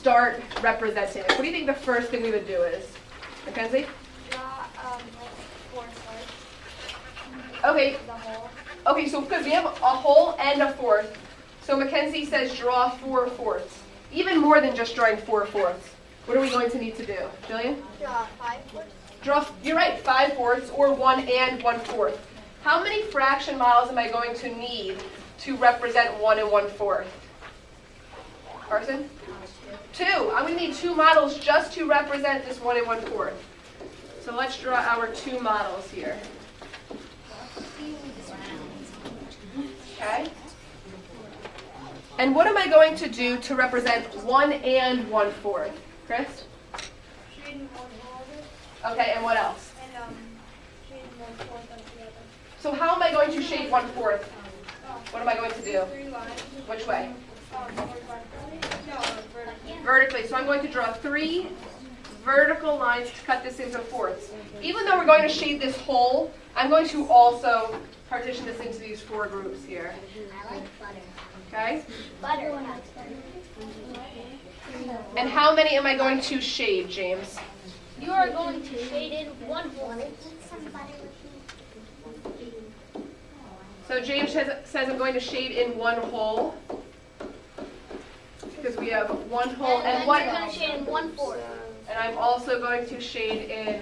start representing it? What do you think the first thing we would do is? Mackenzie? Draw like 4 fourths. Okay. The whole. Okay, so good. We have a whole and a fourth. So Mackenzie says draw 4 fourths. Even more than just drawing 4 fourths. What are we going to need to do? Jillian? Draw 5 fourths. You're right, 5 fourths or 1 and 1 fourth. How many fraction models am I going to need to represent 1 and 1 fourth? Carson? 2. I'm going to need 2 models just to represent this 1 and 1 fourth. So let's draw our 2 models here. Okay. And what am I going to do to represent 1 and 1 fourth? Chris? Shading 1 whole. Okay, and what else? And shading 1 fourth of the other. So how am I going to shade 1 fourth? What am I going to do? 3 lines. Which way? Horizontally? No, vertically. Vertically. So I'm going to draw 3 vertical lines to cut this into fourths. Even though we're going to shade this whole, I'm going to also partition this into these 4 groups here. I like butter. Okay? Butter likes butter. And how many am I going to shade, James? You are going to shade in 1 whole. So James says I'm going to shade in 1 whole. Because we have 1 whole and what? You're going to shade in 1 fourth. And I'm also going to shade in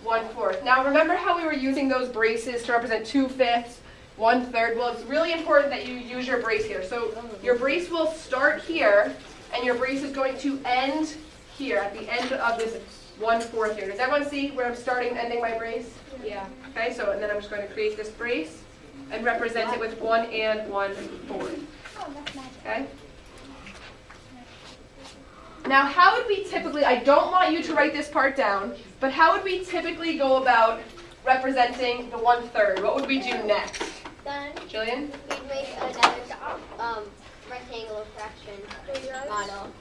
1 fourth. Now remember how we were using those braces to represent 2/5, 1/3? Well, it's really important that you use your brace here. So your brace will start here, and your brace is going to end here at the end of this 1 fourth here. Does everyone see where I'm starting and ending my brace? Yeah. Okay, so and then I'm just going to create this brace and represent it with 1 and 1 fourth. Oh, that's magic. Okay? Now, how would we typically, I don't want you to write this part down, but how would we typically go about representing the 1/3? What would we do next? Then Jillian? we'd make another rectangular fraction model.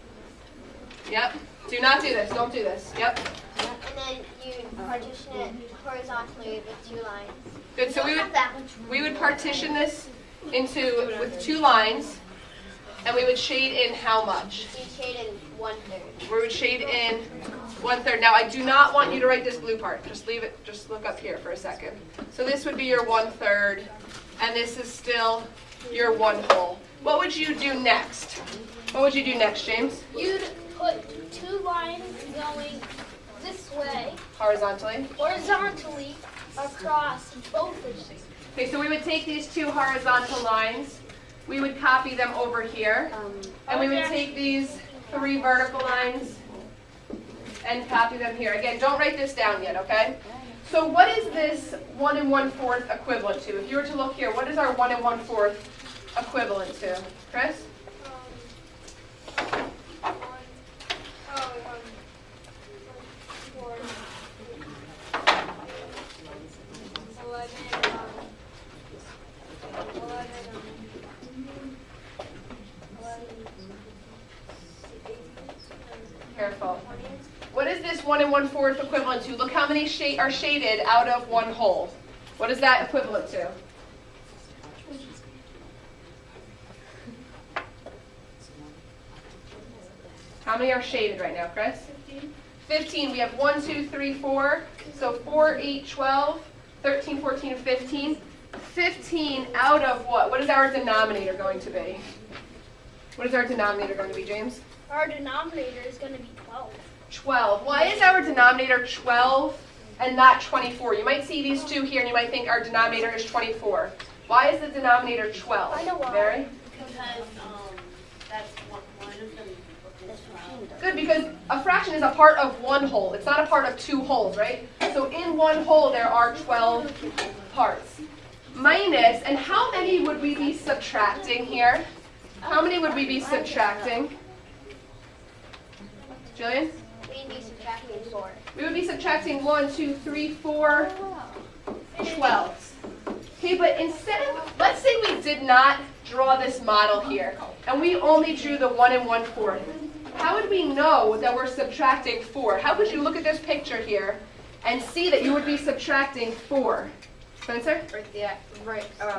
Yep. Do not do this. Don't do this. Yep. And then you partition it horizontally with 2 lines. Good. So we would partition this into with 2 lines, and we would shade in how much? You shade in 1/3. We would shade in 1/3. Now, I do not want you to write this blue part. Just leave it. Just look up here for a second. So this would be your 1/3, and this is still your 1 whole. What would you do next? What would you do next, James? You'd put 2 lines going this way, Horizontally. horizontally, across both of these. Okay, so we would take these 2 horizontal lines. We would copy them over here. And we would take these 3 vertical lines and copy them here. Again, don't write this down yet, okay? So what is this 1 and 1 fourth equivalent to? If you were to look here, what is our 1 and 1 fourth equivalent to? Chris? 1 and 1 fourth equivalent to? Look how many are shaded out of 1 whole. What is that equivalent to? How many are shaded right now, Chris? 15. We have 1, 2, 3, 4. So 4, 8, 12, 13, 14, and 15. 15 out of what? What is our denominator going to be? What is our denominator going to be, James? Our denominator is going to be 12. 12. Why is our denominator 12 and not 24? You might see these 2 here and you might think our denominator is 24. Why is the denominator 12? I know why. Mary? Because that's one of them. Good, because a fraction is a part of 1 whole. It's not a part of 2 wholes, right? So in 1 whole there are 12 parts. Minus, and how many would we be subtracting here? How many would we be subtracting? Jillian? We'd be subtracting 4. We would be subtracting 1, 2, 3, 4, 12. Okay, but instead of, let's say we did not draw this model here, and we only drew the 1 and 1 fourth. How would we know that we're subtracting 4? How could you look at this picture here and see that you would be subtracting 4? Spencer?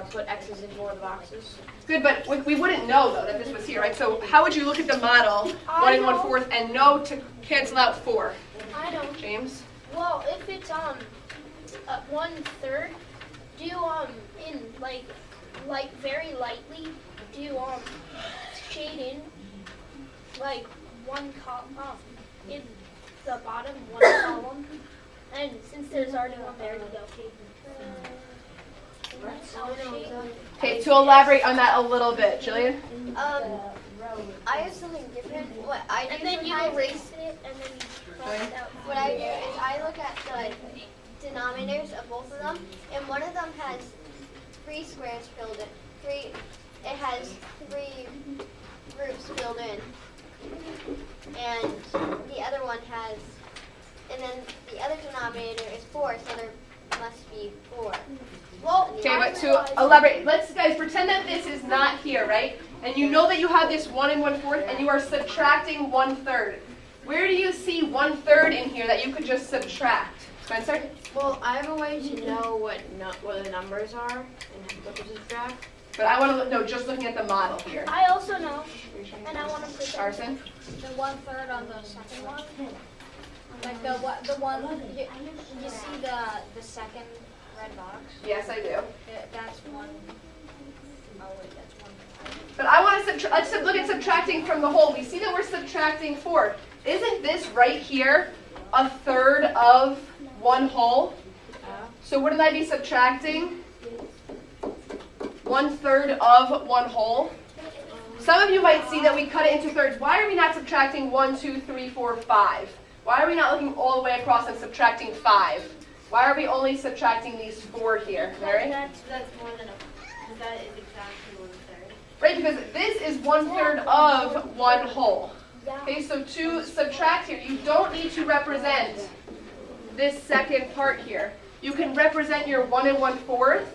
Put X's in more boxes. Good, but we wouldn't know though that this was here, right? So how would you look at the model, 1 and 1/4, and know to cancel out 4? I know. James? Well, if it's 1/3, do in like very lightly do shade in like one column in the bottom one column, and since there's already one there, you go. Okay, to elaborate on that a little bit, Jillian? I have something different. What I do And then you sometimes erase it, and then you cross it out. What I do is I look at the denominators of both of them, and one of them has 3 squares filled in. It has 3 groups filled in, and the other one has, and then the other denominator is 4, so there must be 4. Well, Okay, but to elaborate, let's guys pretend that this is not here, right? And you know that you have this 1 and 1/4, and you are subtracting 1/3. Where do you see 1/3 in here that you could just subtract? Spencer? Well, I have a way to know what the numbers are and what to subtract. But I want to know just looking at the model here. I also know, and I want to put Arson? the 1/3 on the second one. Like the one you see the second red box. Yes, I do. That's one. Oh wait, that's one. But I want to let's look at subtracting from the whole. We see that we're subtracting 4. Isn't this right here 1/3 of 1 whole? So wouldn't I be subtracting 1/3 of 1 whole? Some of you might see that we cut it into thirds. Why are we not subtracting 1, 2, 3, 4, 5? Why are we not looking all the way across and subtracting 5? Why are we only subtracting these 4 here, Mary? That's more than that is exactly 1/3. Right, because this is 1/3 of 1 whole. Okay, so to subtract here, you don't need to represent this second part here. You can represent your 1 and 1/4,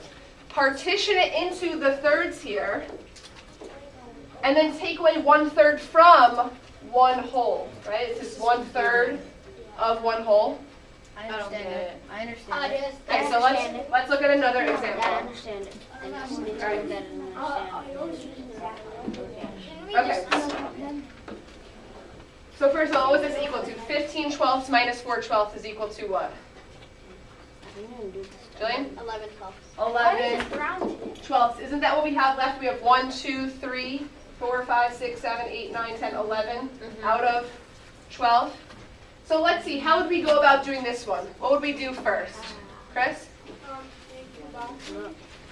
partition it into the thirds here, and then take away 1/3 from 1 whole, right? This is 1/3 of 1 whole. I understand it. I understand it. Okay, so let's look at another example. I understand it. I just need to look at it and understand it. Okay. So first of all, what is this equal to? 15 twelfths minus 4 twelfths is equal to what? Jillian? 11 twelfths. 11 twelfths. Isn't that what we have left? We have 1, 2, 3, 4, 5, 6, 7, 8, 9, 10, 11 out of 12. So let's see, how would we go about doing this one? What would we do first? Chris?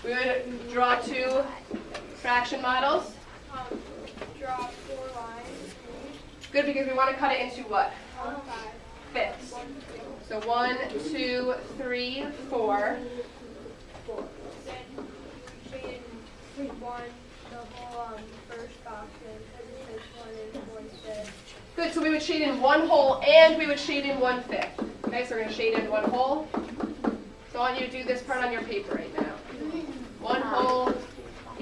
We would draw 2 fraction models. Draw 4 lines. Good, because we want to cut it into what? Fifths. So 1, 2, 3, 4. Then shade in one the whole first box because it says 1 and 1/5. Good, so we would shade in 1 whole and we would shade in 1/5. Okay, so we're going to shade in 1 whole. So I want you to do this part on your paper right now. 1 whole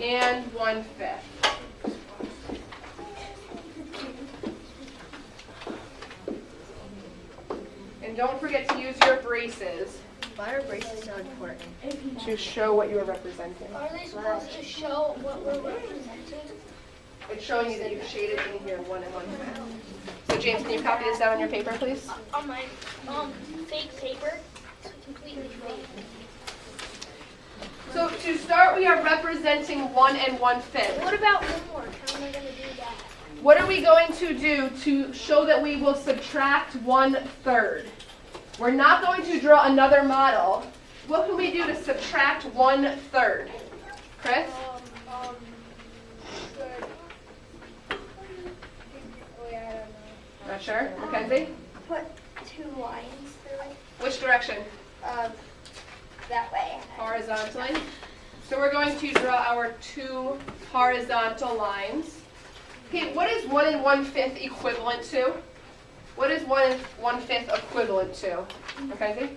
and 1/5. And don't forget to use your braces Why are braces so important? to show what you are representing. Are they supposed to show what we're representing? It's showing you that you've shaded in here 1 and 1/5. So James, can you copy this down on your paper, please? On my fake paper. It's completely fake. So to start, we are representing 1 and 1/5. What about homework? How am I going to do that? What are we going to do to show that we will subtract 1/3? We're not going to draw another model. What can we do to subtract 1/3? Chris? Not sure. Mackenzie? Put 2 lines through it. Which direction? That way. Horizontally. So we're going to draw our 2 horizontal lines. Okay, what is 1 and 1/5 equivalent to? What is 1 and 1/5 equivalent to? Mackenzie?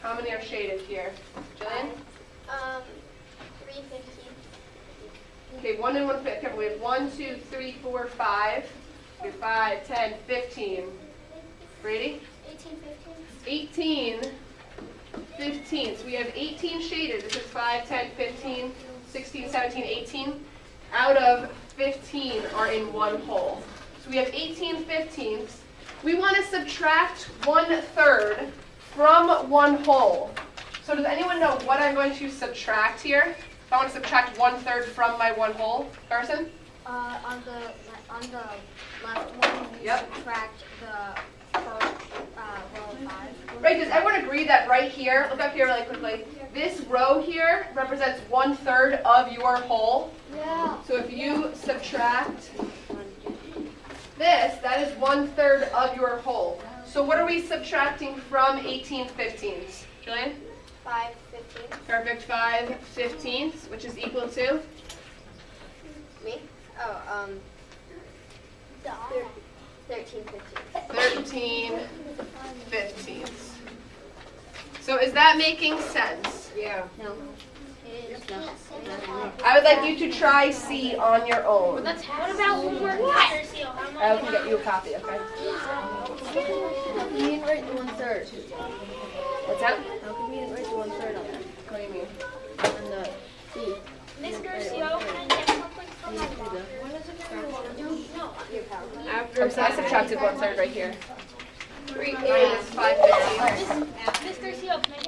How many are shaded here? Jillian? 3/15. Okay, 1 and 1/5. Careful. We have 1, 2, 3, 4, 5. We have 5, 10, 15. Ready? 18, 15. 18, 15. So we have 18 shaded. This is 5, 10, 15, 16, 17, 18. Out of 15 are in one hole. So we have 18 15ths. We want to subtract 1/3 from one hole. So does anyone know what I'm going to subtract here? If I want to subtract 1/3 from my one hole, Carson? On the left one, you Yep. subtract the first row of 5. Right, does everyone agree that right here, look up here really quickly, this row here represents 1/3 of your whole? Yeah. So if you subtract this, that is 1/3 of your whole. So what are we subtracting from 18 15ths? Julian? 5, 15. Perfect, 5 15ths, which is equal to? Me? Oh, 13, 15. 13 15ths. So is that making sense? Yeah. No. It is not. I would like you to try C on your own. What about homework, Mr. Seal? How much? I can get you a copy, okay? How can you write the 1/3? What's that? How can you write the 1/3 on there? What do you mean? On the C. Mr. Seal, can I get something from my locker? I subtracted 1/3 right here. 3 is 5 15ths. Mr. Seal, can I get